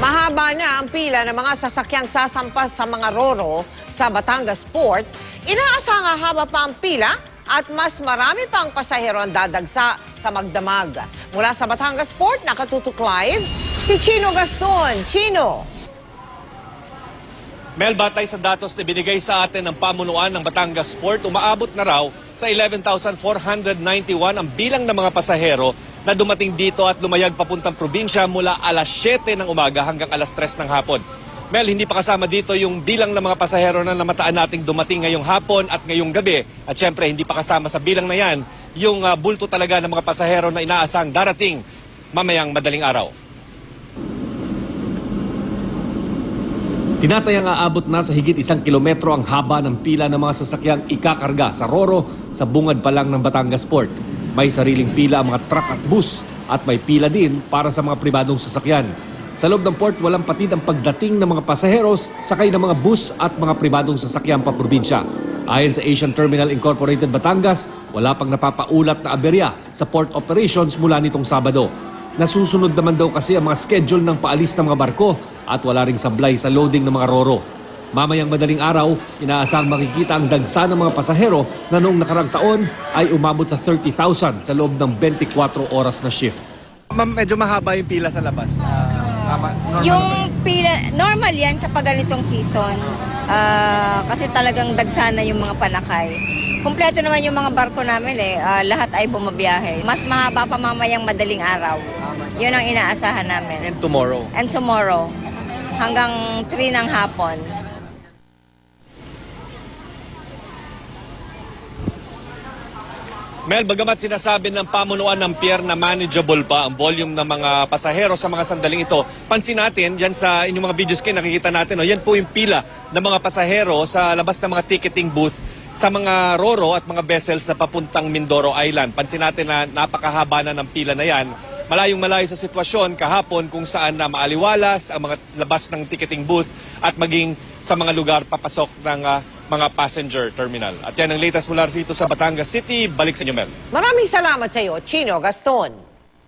Mahaba na ang pila ng mga sasakyang sasampas sa mga roro sa Batangas Port. Inaasang haba pa ang pila at mas marami pang pasahero ang dadagsa sa magdamag. Mula sa Batangas Port, nakatutok live si Chino Gaston. Chino! Mel, batay sa datos na binigay sa atin ng pamunuan ng Batangas Port, umaabot na raw sa 11,491 ang bilang ng mga pasahero na dumating dito at lumayag papuntang probinsya mula alas 7 ng umaga hanggang alas 3 ng hapon. Mel, hindi pa kasama dito yung bilang ng mga pasahero na namataan nating dumating ngayong hapon at ngayong gabi. At syempre, hindi pa kasama sa bilang na yan yung bulto talaga ng mga pasahero na inaasang darating mamayang madaling araw. Tinatayang aabot na sa higit 1 kilometro ang haba ng pila ng mga sasakyang ikakarga sa roro sa bungad pa lang ng Batangas Port. May sariling pila ang mga truck at bus at may pila din para sa mga pribadong sasakyan. Sa loob ng port, walang patid ang pagdating ng mga pasaheros sakay ng mga bus at mga pribadong sasakyan pa probinsya. Ayon sa Asian Terminal Incorporated Batangas, wala pang napapaulat na aberya sa port operations mula nitong Sabado. Nasusunod naman daw kasi ang mga schedule ng paalis ng mga barko at wala ring sablay sa loading ng mga roro. Mamayang madaling araw, inaasang makikita ang dagsa ng mga pasahero na noong nakarang taon ay umabot sa 30,000 sa loob ng 24 oras na shift. Ma'am, medyo mahaba yung pila sa labas. Yung pila, normal yan kapag ganitong season. Kasi talagang dagsa na yung mga panakay. Kumpleto naman yung mga barko namin lahat ay bumabiyahe. Mas mahaba pa mamayang madaling araw. Yun ang inaasahan namin. And tomorrow? And tomorrow. Hanggang 3 ng hapon. Mel, bagamat sinasabi ng pamunuan ng pier na manageable pa ang volume ng mga pasahero sa mga sandaling ito, pansin natin, yan sa inyong mga videos kayo nakikita natin, yan po yung pila ng mga pasahero sa labas ng mga ticketing booth sa mga roro at mga vessels na papuntang Mindoro Island. Pansin natin na napakahaba na ng pila na yan. Malayong malayo sa sitwasyon kahapon kung saan na maaliwalas ang mga labas ng ticketing booth at maging sa mga lugar papasok ng mga passenger terminal. At yan ang latest mula rito sa Batangas City. Balik sa inyo, Mel. Maraming salamat sa iyo, Chino Gaston.